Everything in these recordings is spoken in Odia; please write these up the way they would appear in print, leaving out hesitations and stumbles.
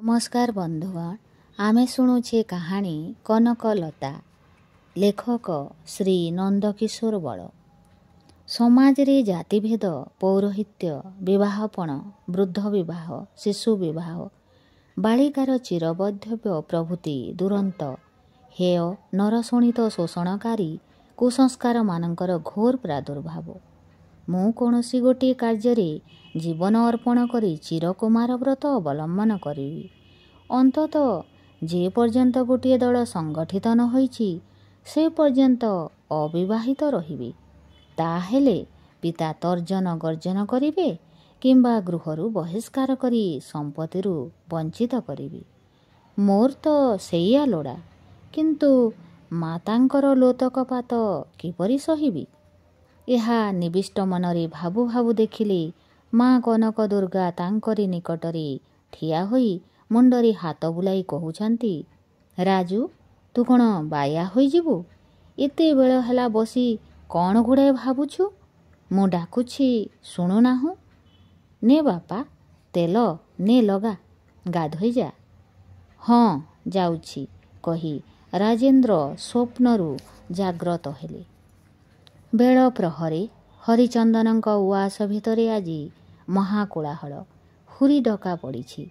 नमस्कार बंधुगण, आमे शुणुछे कहानी कनकलता। लेखक श्री नंदकिशोर बल। समाज रे जातिभेद, पौरोहित्य, विवाहपण, वृद्ध विवाह, शिशु विवाह, बालिकार चिरबैधव्य प्रभृति दुरंत हेय नरशोणित शोषणकारी कुसंस्कार मानकर घोर प्रादुर्भाव। मु कौनसी गोटे कार्य जीवन अर्पण करी चिरकुमार व्रत अवलंबन करी अंतत जे पर्यंत गोटे दल संगठित न होईछि से पर्यंत अविवाहित रहिबे। ताहेले पिता तर्जन गर्जन करिवे किंबा गृहरु बहिष्कार करी संपत्तिरु वंचित करिवे। मोर तो सेया लोड़ा, किंतु मातांकर लोतकपात किपरि सहिबी? ଏହା ନିବିଷ୍ଟ ମନରେ ଭାବୁ ଭାବୁ ଦେଖିଲେ ମା କନକ ଦୁର୍ଗା ତାଙ୍କରି ନିକଟରେ ଠିଆ ହୋଇ ମୁଣ୍ଡରେ ହାତ ବୁଲାଇ କହୁଛନ୍ତି, ରାଜୁ, ତୁ କ'ଣ ବାୟା ହୋଇଯିବୁ? ଏତେ ବେଳ ହେଲା ବସି କ'ଣ ଗୁଡ଼ାଏ ଭାବୁଛୁ? ମୁଁ ଡାକୁଛି ଶୁଣୁନାହୁଁ? ନେ ବାପା, ତେଲ ନେ ଲଗା, ଗାଧୋଇ ଯା। ହଁ ଯାଉଛି କହି ରାଜେନ୍ଦ୍ର ସ୍ୱପ୍ନରୁ ଜାଗ୍ରତ ହେଲେ। ବେଳ ପ୍ରହରେ ହରିଚନ୍ଦନଙ୍କ ଉଆସ ଭିତରେ ଆଜି ମହାକୋଳାହଳ ହୁରି ଡକା ପଡ଼ିଛି।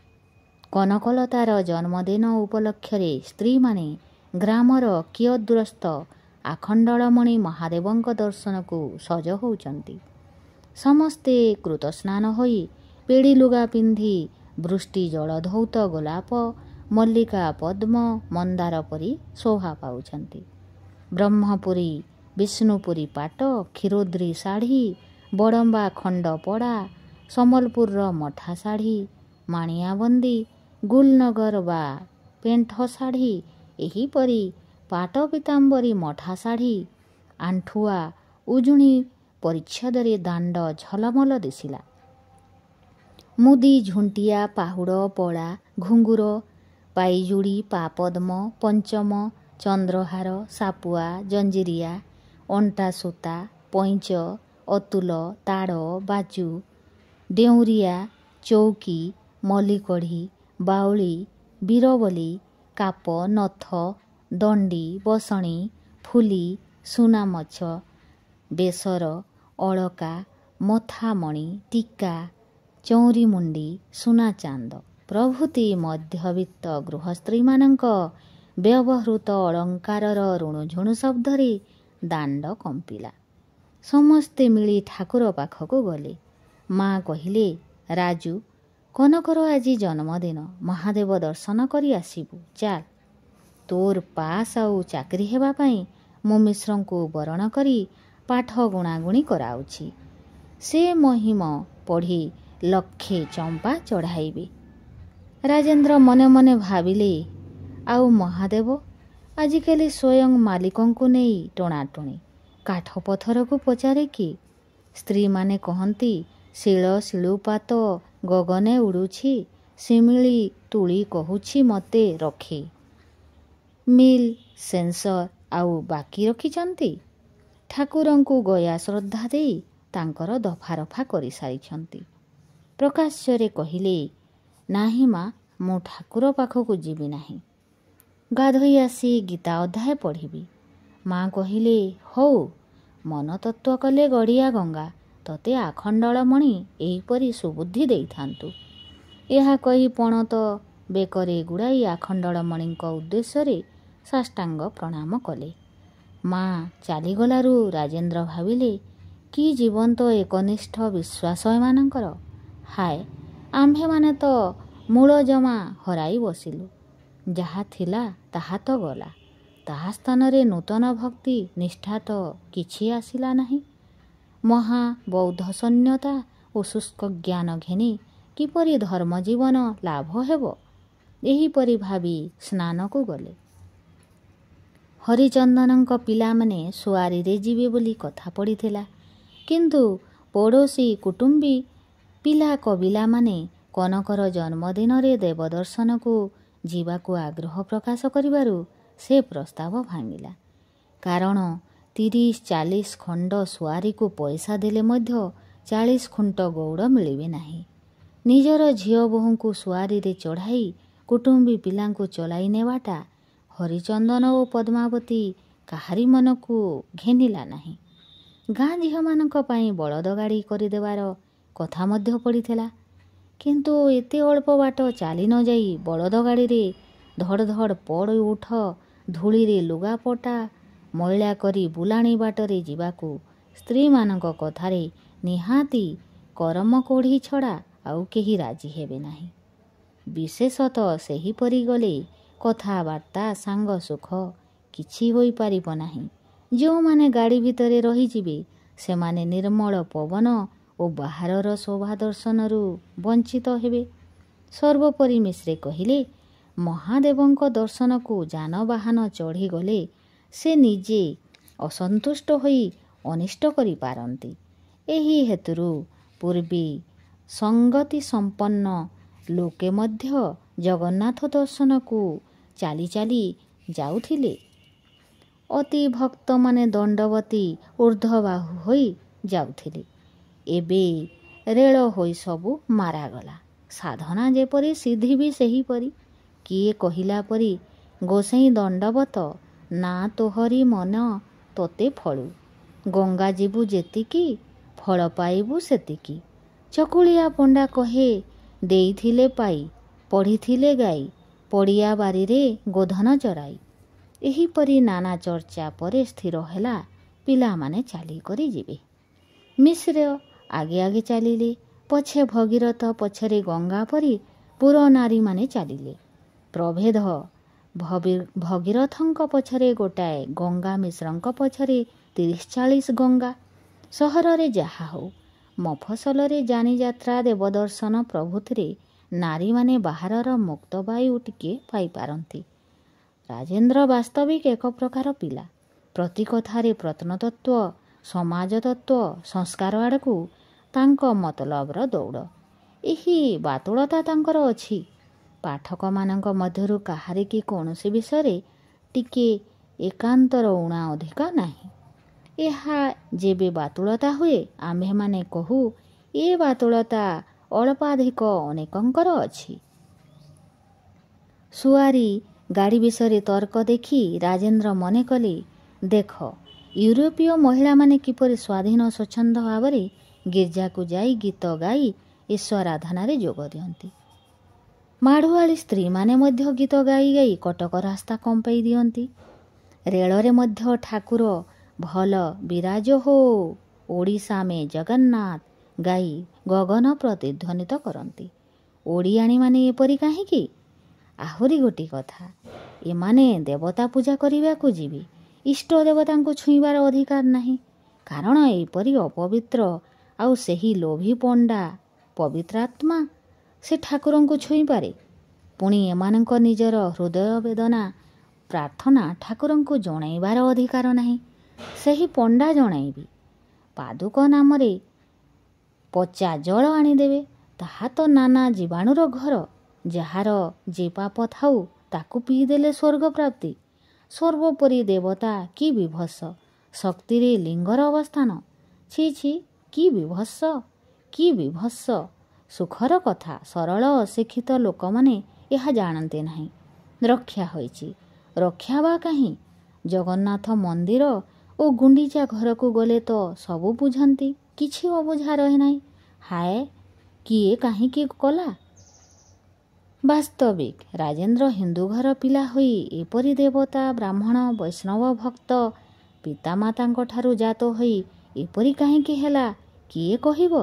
କନକଲତାର ଜନ୍ମଦିନ ଉପଲକ୍ଷରେ ସ୍ତ୍ରୀମାନେ ଗ୍ରାମର କିୟଦୁରସ୍ଥ ଆଖଣ୍ଡଳମଣି ମହାଦେବଙ୍କ ଦର୍ଶନକୁ ସଜ ହେଉଛନ୍ତି। ସମସ୍ତେ କୃତସ୍ନାନ ହୋଇ ପେଡ଼ି ଲୁଗା ପିନ୍ଧି ବୃଷ୍ଟି ଜଳଧୌତ ଗୋଲାପ, ମଲ୍ଲିକା, ପଦ୍ମ, ମନ୍ଦାର ପରି ଶୋଭା ପାଉଛନ୍ତି। ବ୍ରହ୍ମପୁରୀ, ବିଷ୍ଣୁପୁରୀ ପାଟ, କ୍ଷୀରୋଦ୍ରୀ ଶାଢ଼ୀ, ବଡ଼ମ୍ବା ଖଣ୍ଡପଡ଼ା, ସମ୍ବଲପୁରର ମଠା ଶାଢ଼ୀ, ମାଣିଆବନ୍ଦୀ, ଗୁଲନଗର ବା ପେଣ୍ଠ ଶାଢ଼ୀ, ଏହିପରି ପାଟ ପୀତାମ୍ବରୀ ମଠା ଶାଢ଼ୀ, ଆଣ୍ଠୁଆ ଉଜୁଣି ପରିଚ୍ଛଦରେ ଦାଣ୍ଡ ଝଲମଲ ଦିଶିଲା। ମୁଦି, ଝୁଣ୍ଟିଆ, ପାହୁଡ଼, ପଳା, ଘୁଙ୍ଗୁର, ପାଇଯୁଡ଼ି, ପାପଦ୍ମ, ପଞ୍ଚମ, ଚନ୍ଦ୍ରହାର, ସାପୁଆ, ଜଞ୍ଜିରିଆ, ଅଣ୍ଟା ସୂତା, ପଇଁଚ, ଅତୁଲ, ତାଡ଼, ବାଜୁ, ଡେଉଁରିଆ, ଚୌକି, ମଲ୍ଲିକଢ଼ି, ବାଉଳି, ବୀରବଲି, କାପ, ନଥ, ଦଣ୍ଡି, ବସଣି, ଫୁଲି, ସୁନାମଛ, ବେସର, ଅଳକା, ମଥାମଣି, ଟୀକା, ଚଉଁରିମୁଣ୍ଡି, ସୁନାଚାନ୍ଦ ପ୍ରଭୃତି ମଧ୍ୟବିତ୍ତ ଗୃହସ୍ତ୍ରୀମାନଙ୍କ ବ୍ୟବହୃତ ଅଳଙ୍କାରର ରୁଣୁଝୁଣୁ ଶବ୍ଦରେ ଦାଣ୍ଡ କମ୍ପିଲା। ସମସ୍ତେ ମିଳି ଠାକୁର ପାଖକୁ ଗଲେ। ମା କହିଲେ, ରାଜୁ, କନକର ଆଜି ଜନ୍ମଦିନ, ମହାଦେବ ଦର୍ଶନ କରି ଆସିବୁ, ଚାଲ। ତୋର ପାସ୍ ଆଉ ଚାକିରି ହେବା ପାଇଁ ମୁଁ ମିଶ୍ରଙ୍କୁ ବରଣ କରି ପାଠ ଗୁଣାଗୁଣି କରାଉଛି। ସେ ମହିମ ପଢ଼ି ଲକ୍ଷେ ଚମ୍ପା ଚଢ଼ାଇବେ। ରାଜେନ୍ଦ୍ର ମନେ ମନେ ଭାବିଲେ, ଆଉ ମହାଦେବ ଆଜିକାଲି ସ୍ୱୟଂ ମାଲିକଙ୍କୁ ନେଇ ଟଣାଟଣି, କାଠ ପଥରକୁ ପଚାରେ କି? ସ୍ତ୍ରୀମାନେ କହନ୍ତି, ଶିଳ ଶିଳୁପାତ ଗଗନେ ଉଡ଼ୁଛି, ଶିମିଳି ତୁଳି କହୁଛି ମୋତେ ରଖେ। ମିଲ୍ ସେନ୍ସର ଆଉ ବାକି ରଖିଛନ୍ତି। ଠାକୁରଙ୍କୁ ଗୟା ଶ୍ରଦ୍ଧା ଦେଇ ତାଙ୍କର ଦଫାରଫା କରିସାରିଛନ୍ତି। ପ୍ରକାଶ୍ୟରେ କହିଲେ, ନାହିଁ ମା, ମୁଁ ଠାକୁର ପାଖକୁ ଯିବି ନାହିଁ। ଗାଧୋଇ ଆସି ଗୀତା ଅଧ୍ୟାୟ ପଢ଼ିବି। ମା କହିଲେ, ହଉ, ମନତତ୍ତ୍ୱ କଲେ ଗଡ଼ିଆ ଗଙ୍ଗା ତତେ ଆଖଣ୍ଡଳମଣି ଏହିପରି ସୁବୁଦ୍ଧି ଦେଇଥାନ୍ତୁ। ଏହା କହି ପଣତ ବେକରେ ଗୁଡ଼ାଇ ଆଖଣ୍ଡଳମଣିଙ୍କ ଉଦ୍ଦେଶ୍ୟରେ ସାଷ୍ଟାଙ୍ଗ ପ୍ରଣାମ କଲେ। ମା ଚାଲିଗଲାରୁ ରାଜେନ୍ଦ୍ର ଭାବିଲେ, କି ଜୀବନ୍ତ ଏକନିଷ୍ଠ ବିଶ୍ୱାସ ଏମାନଙ୍କର। ହାୟ, ଆମ୍ଭେମାନେ ତ ମୂଳ ଜମା ହରାଇ ବସିଲୁ। ଯାହା ଥିଲା ତାହା ତ ଗଲା। ତାହା ସ୍ଥାନରେ ନୂତନ ଭକ୍ତି ନିଷ୍ଠା ତ କିଛି ଆସିଲା ନାହିଁ। ମହା ବୌଦ୍ଧଶୂନ୍ୟତା ଓ ଶୁଷ୍କ ଜ୍ଞାନ ଘେନି କିପରି ଧର୍ମଜୀବନ ଲାଭ ହେବ? ଏହିପରି ଭାବି ସ୍ନାନକୁ ଗଲେ। ହରିଚନ୍ଦନଙ୍କ ପିଲାମାନେ ସୁଆରୀରେ ଯିବେ ବୋଲି କଥା ପଡ଼ିଥିଲା, କିନ୍ତୁ ପଡ଼ୋଶୀ କୁଟୁମ୍ବୀ ପିଲା କବିଲାମାନେ କନକର ଜନ୍ମଦିନରେ ଦେବଦର୍ଶନକୁ ଯିବାକୁ ଆଗ୍ରହ ପ୍ରକାଶ କରିବାରୁ ସେ ପ୍ରସ୍ତାବ ଭାଙ୍ଗିଲା। କାରଣ 30-40 ଖଣ୍ଡ ସୁଆରୀକୁ ପଇସା ଦେଲେ ମଧ୍ୟ 40 ଖୁଣ୍ଟ ଗଉଡ଼ ମିଳିବେ ନାହିଁ। ନିଜର ଝିଅ ବୋହୂଙ୍କୁ ସୁଆରୀରେ ଚଢ଼ାଇ କୁଟୁମ୍ବୀ ପିଲାଙ୍କୁ ଚଲାଇ ନେବାଟା ହରିଚନ୍ଦନ ଓ ପଦ୍ମାବତୀ କାହାରି ମନକୁ ଘେନିଲା ନାହିଁ। ଗାଁ ଝିଅମାନଙ୍କ ପାଇଁ ବଳଦ ଗାଡ଼ି କରିଦେବାର କଥା ମଧ୍ୟ ପଡ଼ିଥିଲା। କିନ୍ତୁ ଏତେ ଅଳ୍ପ ବାଟ ଚାଲି ନ ଯାଇ ବଳଦ ଗାଡ଼ିରେ ଧଡ଼ ଧଡ଼ ପଡ଼ ଉଠ ଧୂଳିରେ ଲୁଗାପଟା ମଇଳା କରି ବୁଲାଣି ବାଟରେ ଯିବାକୁ ସ୍ତ୍ରୀମାନଙ୍କ କଥାରେ ନିହାତି କରମ କୋଢ଼ି ଛଡ଼ା ଆଉ କେହି ରାଜି ହେବେ ନାହିଁ। ବିଶେଷତଃ ସେହିପରି ଗଲେ କଥାବାର୍ତ୍ତା ସାଙ୍ଗ ସୁଖ କିଛି ହୋଇପାରିବ ନାହିଁ। ଯେଉଁମାନେ ଗାଡ଼ି ଭିତରେ ରହିଯିବେ ସେମାନେ ନିର୍ମଳ ପବନ ଓ ବାହାରର ଶୋଭା ଦର୍ଶନରୁ ବଞ୍ଚିତ ହେବେ। ସର୍ବୋପରି ମିଶ୍ରେ କହିଲେ, ମହାଦେବଙ୍କ ଦର୍ଶନକୁ ଯାନବାହନ ଚଢ଼ିଗଲେ ସେ ନିଜେ ଅସନ୍ତୁଷ୍ଟ ହୋଇ ଅନିଷ୍ଟ କରିପାରନ୍ତି। ଏହି ହେତୁରୁ ପୂର୍ବେ ସଙ୍ଗତି ସମ୍ପନ୍ନ ଲୋକେ ମଧ୍ୟ ଜଗନ୍ନାଥ ଦର୍ଶନକୁ ଚାଲି ଚାଲି ଯାଉଥିଲେ। ଅତି ଭକ୍ତମାନେ ଦଣ୍ଡବତୀ ଊର୍ଦ୍ଧ୍ୱବାହୁ ହୋଇ ଯାଉଥିଲେ। ଏବେ ରେଳ ହୋଇ ସବୁ ମାରାଗଲା। ସାଧନା ଯେପରି ସିଦ୍ଧି ବି ସେହିପରି। କିଏ କହିଲା ପରି ଗୋସେଇଁ ଦଣ୍ଡବତ ନା ତୋହରି ମନ ତୋତେ ଫଳୁ। ଗଙ୍ଗା ଯିବୁ ଯେତିକି ଫଳ ପାଇବୁ ସେତିକି। ଚକୁଳିଆ ପଣ୍ଡା କହେ, ଦେଇଥିଲେ ପାଇ ପଢ଼ିଥିଲେ ଗାଇ ପଡ଼ିଆ ବାରିରେ ଗୋଧନ ଚରାଇ। ଏହିପରି ନାନା ଚର୍ଚ୍ଚା ପରେ ସ୍ଥିର ହେଲା ପିଲାମାନେ ଚାଲିକରି ଯିବେ। ମିଶ୍ର ଆଗେ ଆଗେ ଚାଲିଲେ। ପଛେ ଭଗୀରଥ, ପଛରେ ଗଙ୍ଗା ପରି ପୁର ନାରୀମାନେ ଚାଲିଲେ। ପ୍ରଭେଦ ଭଗୀରଥଙ୍କ ପଛରେ ଗୋଟାଏ ଗଙ୍ଗା, ମିଶ୍ରଙ୍କ ପଛରେ 30-40 ଗଙ୍ଗା। ସହରରେ ଯାହା ହଉ, ମଫସଲରେ ଯାନିଯାତ୍ରା, ଦେବଦର୍ଶନ ପ୍ରଭୃତିରେ ନାରୀମାନେ ବାହାରର ମୁକ୍ତ ବାୟୁ ଟିକିଏ ପାଇପାରନ୍ତି। ରାଜେନ୍ଦ୍ର ବାସ୍ତବିକ ଏକ ପ୍ରକାର ପିଲା। ପ୍ରତି କଥାରେ ପ୍ରତ୍ନତତ୍ତ୍ୱ, ସମାଜତତ୍ତ୍ୱ, ସଂସ୍କାର ଆଡ଼କୁ ତାଙ୍କ ମତଲବର ଦୌଡ଼। ଏହି ବାତୁଳତା ତାଙ୍କର ଅଛି। ପାଠକମାନଙ୍କ ମଧ୍ୟରୁ କାହାରିକି କୌଣସି ବିଷୟରେ ଟିକିଏ ଏକାନ୍ତର ଊଣା ଅଧିକା ନାହିଁ। ଏହା ଯେବେ ବାତୁଳତା ହୁଏ ଆମ୍ଭେମାନେ କହୁ, ଏ ବାତୁଳତା ଅଳ୍ପାଧିକ ଅନେକଙ୍କର ଅଛି। ସୁଆରୀ ଗାଡ଼ି ବିଷୟରେ ତର୍କ ଦେଖି ରାଜେନ୍ଦ୍ର ମନେ କଲେ, ଦେଖ ୟୁରୋପୀୟ ମହିଳାମାନେ କିପରି ସ୍ୱାଧୀନ ସ୍ୱଚ୍ଛନ୍ଦ ଭାବରେ ଗିର୍ଜାକୁ ଯାଇ ଗୀତ ଗାଇ ଈଶ୍ୱରାରାଧନାରେ ଯୋଗ ଦିଅନ୍ତି। ମାଢ଼ୁଆଳି ସ୍ତ୍ରୀମାନେ ମଧ୍ୟ ଗୀତ ଗାଇ ଗାଇ କଟକ ରାସ୍ତା କମ୍ପାଇ ଦିଅନ୍ତି। ରେଳରେ ମଧ୍ୟ ଠାକୁର ଭଲ ବିରାଜ ହୋ ଓଡ଼ିଶା ମେ ଜଗନ୍ନାଥ ଗାଇ ଗଗନ ପ୍ରତିଧ୍ୱନିତ କରନ୍ତି। ଓଡ଼ିଆଣୀମାନେ ଏପରି କାହିଁକି? ଆହୁରି ଗୋଟିଏ କଥା, ଏମାନେ ଦେବତା ପୂଜା କରିବାକୁ ଯିବେ। ଇଷ୍ଟ ଦେବତାଙ୍କୁ ଛୁଇଁବାର ଅଧିକାର ନାହିଁ। କାରଣ ଏପରି ଅପବିତ୍ର ଆଉ ସେହି ଲୋଭୀ ପଣ୍ଡା ପବିତ୍ରାତ୍ମା ସେ ଠାକୁରଙ୍କୁ ଛୁଇଁପାରେ। ପୁଣି ଏମାନଙ୍କ ନିଜର ହୃଦୟ ବେଦନା ପ୍ରାର୍ଥନା ଠାକୁରଙ୍କୁ ଜଣାଇବାର ଅଧିକାର ନାହିଁ। ସେହି ପଣ୍ଡା ଜଣାଇବେ। ପାଦୁକ ନାମରେ ପଚା ଜଳ ଆଣିଦେବେ। ତାହା ତ ନାନା ଜୀବାଣୁର ଘର। ଯାହାର ଯେ ପାପ ଥାଉ ତାକୁ ପିଇଦେଲେ ସ୍ୱର୍ଗ ପ୍ରାପ୍ତି। ସର୍ବୋପରି ଦେବତା କି ବିଭତ୍ସ ଶକ୍ତିରେ ଲିଙ୍ଗର ଅବସ୍ଥାନ। ଛି ଛି, କି ବିଭତ୍ସ, କି ବିଭତ୍ସ। ସୁଖର କଥା, ସରଳ ଅଶିକ୍ଷିତ ଲୋକମାନେ ଏହା ଜାଣନ୍ତି ନାହିଁ। ରକ୍ଷା ହୋଇଛି। ରକ୍ଷା ବା କାହିଁ? ଜଗନ୍ନାଥ ମନ୍ଦିର ଓ ଗୁଣ୍ଡିଚା ଘରକୁ ଗଲେ ତ ସବୁ ବୁଝନ୍ତି, କିଛି ଅବୁଝା ରହେ ନାହିଁ। ହାୟ, କିଏ କାହିଁକି କଲା? ବାସ୍ତବିକ ରାଜେନ୍ଦ୍ର ହିନ୍ଦୁ ଘର ପିଲା ହୋଇ ଏପରି ଦେବତା, ବ୍ରାହ୍ମଣ, ବୈଷ୍ଣବ ଭକ୍ତ ପିତାମାତାଙ୍କଠାରୁ ଜାତ ହୋଇ ଏପରି କାହିଁକି ହେଲା କିଏ କହିବ?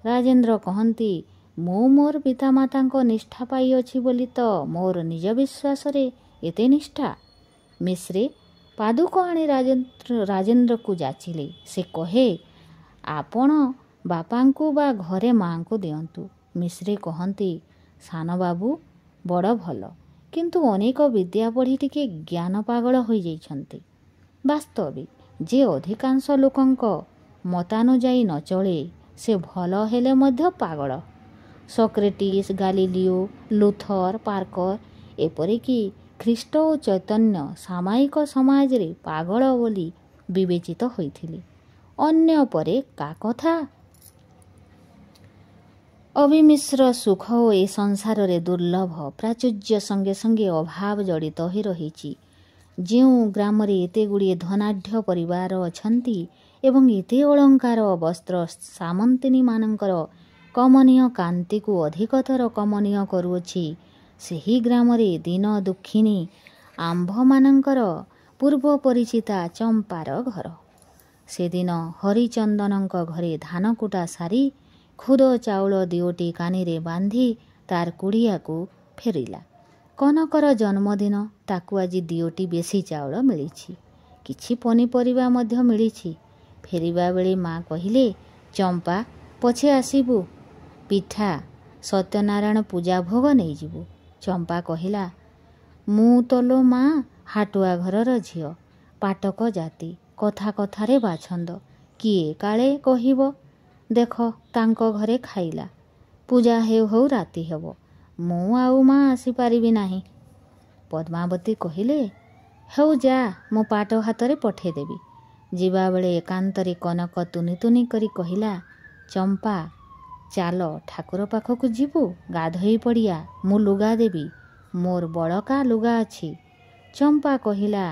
ରାଜେନ୍ଦ୍ର କହନ୍ତି, ମୁଁ ମୋର ପିତାମାତାଙ୍କ ନିଷ୍ଠା ପାଇଅଛି ବୋଲି ତ ମୋର ନିଜ ବିଶ୍ୱାସରେ ଏତେ ନିଷ୍ଠା। ମିଶ୍ରେ ପାଦୁକ ଆଣି ରାଜେନ୍ଦ୍ରକୁ ଯାଚିଲେ। ସେ କହେ, ଆପଣ ବାପାଙ୍କୁ ବା ଘରେ ମାଆଙ୍କୁ ଦିଅନ୍ତୁ। ମିଶ୍ରେ କହନ୍ତି, ସାନବାବୁ ବଡ଼ ଭଲ, କିନ୍ତୁ ଅନେକ ବିଦ୍ୟା ପଢ଼ି ଟିକେ ଜ୍ଞାନ ପାଗଳ ହୋଇଯାଇଛନ୍ତି। ବାସ୍ତବିକ ଯେ ଅଧିକାଂଶ ଲୋକଙ୍କ ମତାନୁଯାୟୀ ନ ଚଳେ ସେ ଭଲ ହେଲେ ମଧ୍ୟ ପାଗଳ। ସକ୍ରେଟିସ୍, ଗାଲିଲିଓ, ଲୁଥର, ପାର୍କର, ଏପରିକି ଖ୍ରୀଷ୍ଟ ଓ ଚୈତନ୍ୟ ସାମୟିକ ସମାଜରେ ପାଗଳ ବୋଲି ବିବେଚିତ ହୋଇଥିଲେ। ଅନ୍ୟ ପରେ କା କଥା? ଅବିମିଶ୍ର ସୁଖ ଓ ଏ ସଂସାରରେ ଦୁର୍ଲଭ ପ୍ରାଚୁର୍ଯ୍ୟ ସଙ୍ଗେ ସଙ୍ଗେ ଅଭାବ ଜଡ଼ିତ ହୋଇ ରହିଛି। ଯେଉଁ ଗ୍ରାମରେ ଏତେ ଗୁଡ଼ିଏ ଧନାଢ଼୍ୟ ପରିବାର ଅଛନ୍ତି ଏବଂ ଏତେ ଅଳଙ୍କାର ବସ୍ତ୍ର ସାମନ୍ତିନୀମାନଙ୍କର କମନୀୟ କାନ୍ତିକୁ ଅଧିକତର କମନୀୟ କରୁଅଛି, ସେହି ଗ୍ରାମରେ ଦୀନ ଦୁଃଖିନୀ ଆମ୍ଭମାନଙ୍କର ପୂର୍ବ ପରିଚିତା ଚମ୍ପାର ଘର। ସେଦିନ ହରିଚନ୍ଦନଙ୍କ ଘରେ ଧାନକୁଟା ସାରି ଖୁଦ ଚାଉଳ ଦିଓଟି କାନିରେ ବାନ୍ଧି ତାର କୁଡ଼ିଆକୁ ଫେରିଲା। କନକର ଜନ୍ମଦିନ, ତାକୁ ଆଜି ଦିଓଟି ବେଶୀ ଚାଉଳ ମିଳିଛି। କିଛି ପନିପରିବା ମଧ୍ୟ ମିଳିଛି। ଫେରିବା ବେଳେ ମା କହିଲେ, ଚମ୍ପା ପଛେ ଆସିବୁ, ପିଠା ସତ୍ୟନାରାୟଣ ପୂଜା ଭୋଗ ନେଇଯିବୁ। ଚମ୍ପା କହିଲା, ମୁଁ ତଲୋ ମା ହାଟୁଆ ଘରର ଝିଅ, ପାଟକ ଜାତି, କଥା କଥାରେ ବାଛନ୍ଦ, କିଏ କାଳେ କହିବ, ଦେଖ ତାଙ୍କ ଘରେ ଖାଇଲା, ପୂଜା ହେଉ ହେଉ ରାତି ହେବ, ମୁଁ ଆଉ ମା ଆସିପାରିବି ନାହିଁ। ପଦ୍ମାବତୀ କହିଲେ, ହେଉ ଯା, ମୁଁ ପାଟ ହାତରେ ପଠେଇଦେବି। ଯିବାବେଳେ ଏକାନ୍ତରେ କନକ ତୁନି ତୁନି କରି କହିଲା, ଚମ୍ପା ଚାଲ ଠାକୁର ପାଖକୁ ଯିବୁ, ଗାଧୋଇ ପଡ଼ିଆ, ମୁଁ ଲୁଗା ଦେବି, ମୋର ବଳକା ଲୁଗା ଅଛି। ଚମ୍ପା କହିଲା,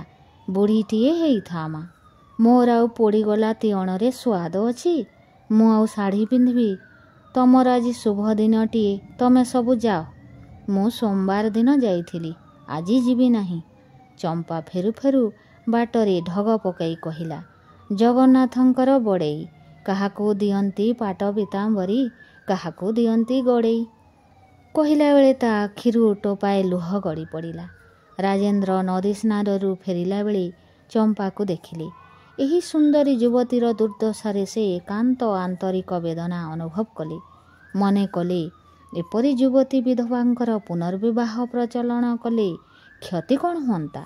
ବୁଢ଼ୀଟିଏ ହେଇଥା ମା, ମୋର ଆଉ ପୋଡ଼ିଗଲା ତିଅଣରେ ସ୍ୱାଦ ଅଛି, ମୁଁ ଆଉ ଶାଢ଼ୀ ପିନ୍ଧିବି। ତମର ଆଜି ଶୁଭ ଦିନଟିଏ, ତମେ ସବୁ ଯାଅ, ମୁଁ ସୋମବାର ଦିନ ଯାଇଥିଲି, ଆଜି ଯିବି ନାହିଁ। ଚମ୍ପା ଫେରୁ ଫେରୁ ବାଟରେ ଢଗ ପକାଇ କହିଲା, ଜଗନ୍ନାଥଙ୍କର ବଡ଼େଇ, କାହାକୁ ଦିଅନ୍ତି ପାଟ ପିତାମ୍ବରୀ, କାହାକୁ ଦିଅନ୍ତି ଗଡ଼େଇ। କହିଲା ବେଳେ ତା ଆଖିରୁ ଟୋପାଏ ଲୁହ ଗଡ଼ି ପଡ଼ିଲା। ରାଜେନ୍ଦ୍ର ନଦୀ ସ୍ନାନରୁ ଫେରିଲା ବେଳେ ଚମ୍ପାକୁ ଦେଖିଲେ। ଏହି ସୁନ୍ଦରୀ ଯୁବତୀର ଦୁର୍ଦ୍ଦଶାରେ ସେ ଏକାନ୍ତ ଆନ୍ତରିକ ବେଦନା ଅନୁଭବ କଲେ। ମନେ କଲେ, ଏପରି ଯୁବତୀ ବିଧବାଙ୍କର ପୁନର୍ବିବାହ ପ୍ରଚଳନ କଲେ କ୍ଷତି କ'ଣ ହୁଅନ୍ତା?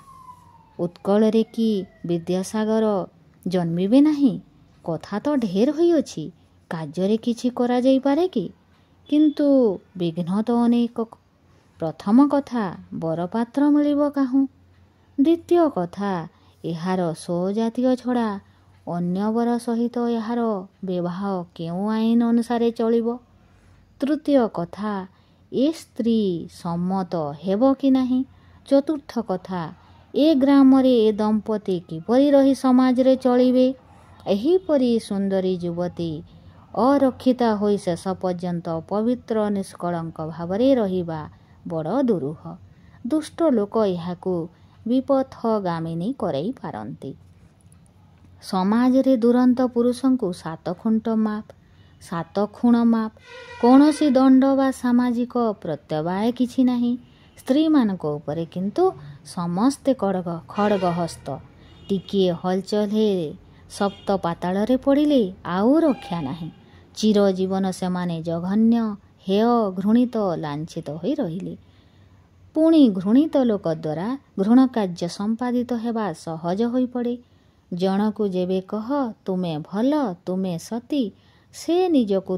ଉତ୍କଳରେ କି ବିଦ୍ୟାସାଗର ଜନ୍ମିବେ ନାହିଁ? କଥା ତ ଢେର ହୋଇଅଛି, କାର୍ଯ୍ୟରେ କିଛି କରାଯାଇପାରେ କି? କିନ୍ତୁ ବିଘ୍ନ ତ ଅନେକ। ପ୍ରଥମ କଥା, ବରପାତ୍ର ମିଳିବ କାହୁଁ? ଦ୍ୱିତୀୟ କଥା, ଏହାର ସ୍ୱଜାତୀୟ ଛଡ଼ା ଅନ୍ୟ ବର ସହିତ ଏହାର ବିବାହ କେଉଁ ଆଇନ ଅନୁସାରେ ଚଳିବ? ତୃତୀୟ କଥା, ଏ ସ୍ତ୍ରୀ ସମ୍ମତ ହେବ କି ନାହିଁ? ଚତୁର୍ଥ କଥା, ଏ ଗ୍ରାମରେ ଏ ଦମ୍ପତି କିପରି ରହି ସମାଜରେ ଚଳିବେ? ଏହିପରି ସୁନ୍ଦରୀ ଯୁବତୀ ଅରକ୍ଷିତା ହୋଇ ଶେଷ ପର୍ଯ୍ୟନ୍ତ ପବିତ୍ର ନିଷ୍କଳଙ୍କ ଭାବରେ ରହିବା ବଡ଼ ଦୁରୂହ। ଦୁଷ୍ଟ ଲୋକ ଏହାକୁ ବିପଥଗାମିନୀ କରାଇ ପାରନ୍ତି। ସମାଜରେ ଦୁରନ୍ତ ପୁରୁଷଙ୍କୁ 7 ଖୁଣ୍ଟ ମାପ, 7 ଖୁଣ ମାପ, କୌଣସି ଦଣ୍ଡ ବା ସାମାଜିକ ପ୍ରତ୍ୟବାୟ କିଛି ନାହିଁ। ସ୍ତ୍ରୀମାନଙ୍କ ଉପରେ କିନ୍ତୁ ସମସ୍ତେ ଖଡ଼ଗହସ୍ତ। ଟିକିଏ ହଲଚଲ ହେଲେ ସପ୍ତ ପାତାଳରେ ପଡ଼ିଲେ ଆଉ ରକ୍ଷା ନାହିଁ। ଚିରଜୀବନ ସେମାନେ ଜଘନ୍ୟ, ହେୟ, ଘୃଣିତ, ଲାଞ୍ଛିତ ହୋଇ ରହିଲେ। ପୁଣି ଘୃଣିତ ଲୋକ ଦ୍ୱାରା ଘୃଣ କାର୍ଯ୍ୟ ସମ୍ପାଦିତ ହେବା ସହଜ ହୋଇପଡ଼େ। ଜଣକୁ ଯେବେ କହ, ତୁମେ ଭଲ, ତୁମେ ସତୀ, ସେ ନିଜକୁ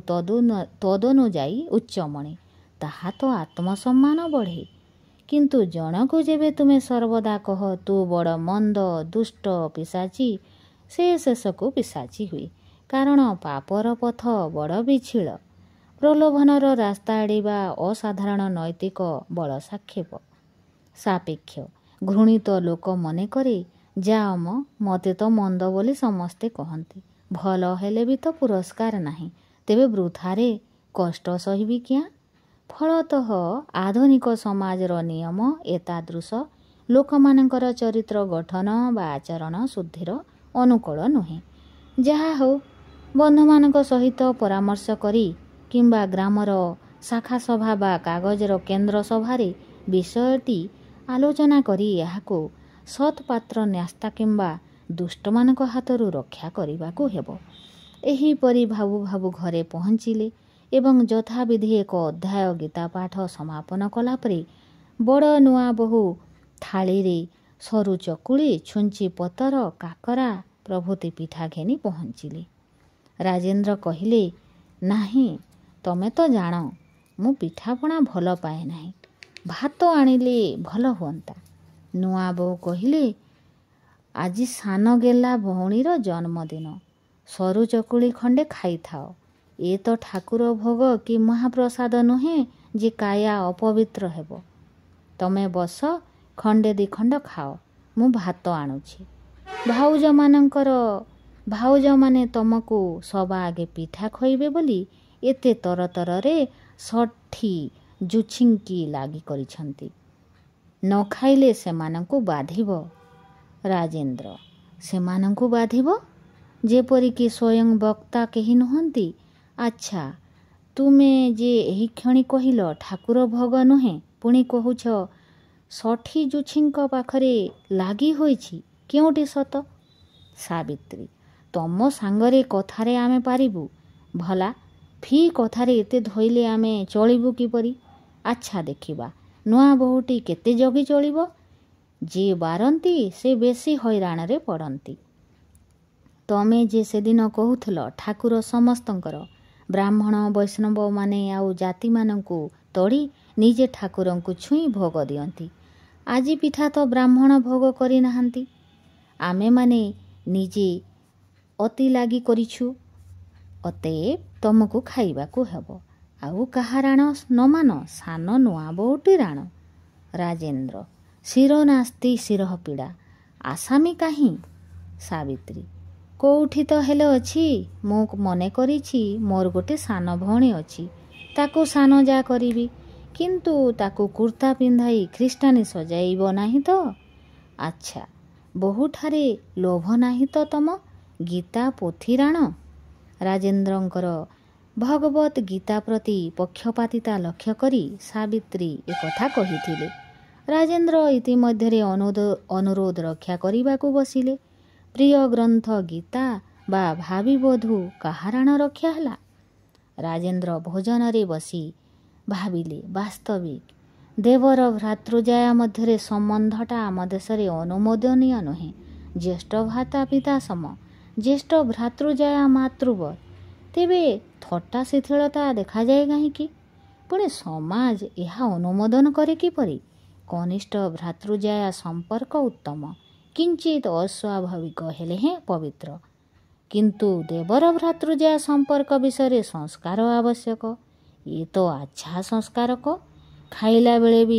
ତଦନୁଯାୟୀ ଉଚ୍ଚ ମଣେ, ତାହା ତ ଆତ୍ମସମ୍ମାନ ବଢ଼େ। କିନ୍ତୁ ଜଣକୁ ଯେବେ ତୁମେ ସର୍ବଦା କହ, ତୁ ବଡ଼ ମନ୍ଦ, ଦୁଷ୍ଟ, ପିଶାଚୀ, ସେ ଶେଷକୁ ପିଶାଚୀ ହୁଏ। କାରଣ ପାପର ପଥ ବଡ଼ ବିଛିଳ। ପ୍ରଲୋଭନର ରାସ୍ତା ଏଡ଼ିବା ଅସାଧାରଣ ନୈତିକ ବଳ ସାପେକ୍ଷ। ଘୃଣିତ ଲୋକ ମନେ କରେ, ଯାଅ ମ, ମୋତେ ତ ମନ୍ଦ ବୋଲି ସମସ୍ତେ କହନ୍ତି, ଭଲ ହେଲେ ବି ତ ପୁରସ୍କାର ନାହିଁ, ତେବେ ବୃଥାରେ କଷ୍ଟ ସହିବି କିଆଁ? ଫଳତଃ ଆଧୁନିକ ସମାଜର ନିୟମ ଏତାଦୃଶ ଲୋକମାନଙ୍କର ଚରିତ୍ର ଗଠନ ବା ଆଚରଣ ଶୁଦ୍ଧିର ଅନୁକୂଳ ନୁହେଁ। ଯାହା ହେଉ, ବନ୍ଧୁମାନଙ୍କ ସହିତ ପରାମର୍ଶ କରି କିମ୍ବା ଗ୍ରାମର ଶାଖା ସଭା ବା କାଗଜର କେନ୍ଦ୍ର ସଭାରେ ବିଷୟଟି ଆଲୋଚନା କରି ଏହାକୁ ସତ୍ପାତ୍ର ନ୍ୟସ୍ତ କିମ୍ବା ଦୁଷ୍ଟମାନଙ୍କ ହାତରୁ ରକ୍ଷା କରିବାକୁ ହେବ। ଏହିପରି ଭାବୁ ଭାବୁ ଘରେ ପହଞ୍ଚିଲେ ଏବଂ ଯଥାବିଧି ଏକ ଅଧ୍ୟାୟ ଗୀତା ପାଠ ସମାପନ କଲାପରେ ବଡ଼ ନୂଆ ବୋହୂ ଥାଳିରେ ସରୁ ଚକୁଳି, ଛୁଞ୍ଚି ପତର, କାକରା ପ୍ରଭୃତି ପିଠା ଘେନି ପହଞ୍ଚିଲେ। ରାଜେନ୍ଦ୍ର କହିଲେ, ନାହିଁ, ତମେ ତ ଜାଣ ମୁଁ ପିଠାପଣା ଭଲ ପାଏ ନାହିଁ, ଭାତ ଆଣିଲେ ଭଲ ହୁଅନ୍ତା। ନୂଆ ବୋଉ କହିଲେ, ଆଜି ସାନ ଗେଲା ଭଉଣୀର ଜନ୍ମଦିନ, ସରୁ ଚକୁଳି ଖଣ୍ଡେ ଖାଇଥାଅ, ଏ ତ ଠାକୁର ଭୋଗ କି ମହାପ୍ରସାଦ ନୁହେଁ ଯେ କାୟା ଅପବିତ୍ର ହେବ। ତମେ ବସ, ଖଣ୍ଡେ ଦି ଖଣ୍ଡ ଖାଅ, ମୁଁ ଭାତ ଆଣୁଛି। ଭାଉଜମାନେ ତମକୁ ସବା ଆଗେ ପିଠା ଖୋଇବେ ବୋଲି ଏତେ ତରତରରେ 60 ଜୁଛିଙ୍କି ଲାଗି କରିଛନ୍ତି। ନ ଖାଇଲେ ସେମାନଙ୍କୁ ବାଧିବ। ରାଜେନ୍ଦ୍ର, ସେମାନଙ୍କୁ ବାଧିବ? ଯେପରିକି ସ୍ୱୟଂ ବକ୍ତା କେହି ନୁହନ୍ତି। ଆଚ୍ଛା, ତୁମେ ଯେ ଏହି କ୍ଷଣି କହିଲ ଠାକୁର ଭୋଗ ନୁହେଁ, ପୁଣି କହୁଛ 60 ଜୁଛିଙ୍କ ପାଖରେ ଲାଗି ହୋଇଛି, କେଉଁଠି ସତ? ସାବିତ୍ରୀ, ତମ ସାଙ୍ଗରେ କଥାରେ ଆମେ ପାରିବୁ? ଭଲା ଫି କଥାରେ ଏତେ ଧଇଲେ ଆମେ ଚଳିବୁ କିପରି? ଆଚ୍ଛା ଦେଖିବା, ନୂଆ ବୋହୂଟି କେତେ ଜଗି ଚଳିବ? ଯେ ବାରନ୍ତି ସେ ବେଶୀ ହଇରାଣରେ ପଡ଼ନ୍ତି। ତମେ ଯେ ସେଦିନ କହୁଥିଲ ଠାକୁର ସମସ୍ତଙ୍କର, ବ୍ରାହ୍ମଣ ବୈଷ୍ଣବମାନେ ଆଉ ଜାତିମାନଙ୍କୁ ତଡ଼ି ନିଜେ ଠାକୁରଙ୍କୁ ଛୁଇଁ ଭୋଗ ଦିଅନ୍ତି। ଆଜି ପିଠା ତ ବ୍ରାହ୍ମଣ ଭୋଗ କରିନାହାନ୍ତି, ଆମେମାନେ ନିଜେ ଅତି ଲାଗି କରିଛୁ। ଅତଏବ ତମକୁ ଖାଇବାକୁ ହେବ। ଆଉ କାହା ରାଣ ନ ମାନ, ସାନ ନୂଆ ବୋହୂଟି ରାଣ। ରାଜେନ୍ଦ୍ର, ଶିର ନାସ୍ତି ଶିରଃ ପୀଡ଼ା, ଆସାମୀ କାହିଁ? ସାବିତ୍ରୀ, କୋଉଠି ତ ହେଲେ ଅଛି। ମୁଁ ମନେ କରିଛି ମୋର ଗୋଟେ ସାନ ଭଉଣୀ ଅଛି, ତାକୁ ସାନ ଯା କରିବି, କିନ୍ତୁ ତାକୁ କୁର୍ତ୍ତା ପିନ୍ଧାଇ ଖ୍ରୀଷ୍ଟାନୀ ସଜାଇବ ନାହିଁ ତ? ଆଚ୍ଛା, ବୋହୂଠାରେ ଲୋଭ ନାହିଁ ତ ତମ? ଗୀତା ପୋଥି ରାଣ। ରାଜେନ୍ଦ୍ରଙ୍କର ଭଗବତ୍ ଗୀତା ପ୍ରତି ପକ୍ଷପାତିତା ଲକ୍ଷ୍ୟ କରି ସାବିତ୍ରୀ ଏକଥା କହିଥିଲେ। ରାଜେନ୍ଦ୍ର ଇତିମଧ୍ୟରେ ଅନୁରୋଧ ରକ୍ଷା କରିବାକୁ ବସିଲେ। ପ୍ରିୟ ଗ୍ରନ୍ଥ ଗୀତା ବା ଭାବିବଧୂ କାହା ରାଣ ରକ୍ଷା ହେଲା? ରାଜେନ୍ଦ୍ର ଭୋଜନରେ ବସି ଭାବିଲେ, ବାସ୍ତବିକ ଦେବର ଭ୍ରାତୃଜାୟା ମଧ୍ୟରେ ସମ୍ବନ୍ଧଟା ଆମ ଦେଶରେ ଅନୁମୋଦନୀୟ ନୁହେଁ। ଜ୍ୟେଷ୍ଠ ଭ୍ରାତା ପିତା ସମ, ଜ୍ୟେଷ୍ଠ ଭ୍ରାତୃଜାୟା ମାତୃବତ୍। ତେବେ ଥଟ୍ଟା ଶିଥିଳତା ଦେଖାଯାଏ କାହିଁକି? ପୁଣି ସମାଜ ଏହା ଅନୁମୋଦନ କରେ କିପରି? କନିଷ୍ଠ ଭ୍ରାତୃଜାୟା ସମ୍ପର୍କ ଉତ୍ତମ, କିଞ୍ଚିତ୍ ଅସ୍ୱାଭାବିକ ହେଲେ ହେଁ ପବିତ୍ର। କିନ୍ତୁ ଦେବର ଭ୍ରାତୃଜାୟା ସମ୍ପର୍କ ବିଷୟରେ ସଂସ୍କାର ଆବଶ୍ୟକ। ଏ ତ ଆଚ୍ଛା ସଂସ୍କାରକ, ଖାଇଲା ବେଳେ ବି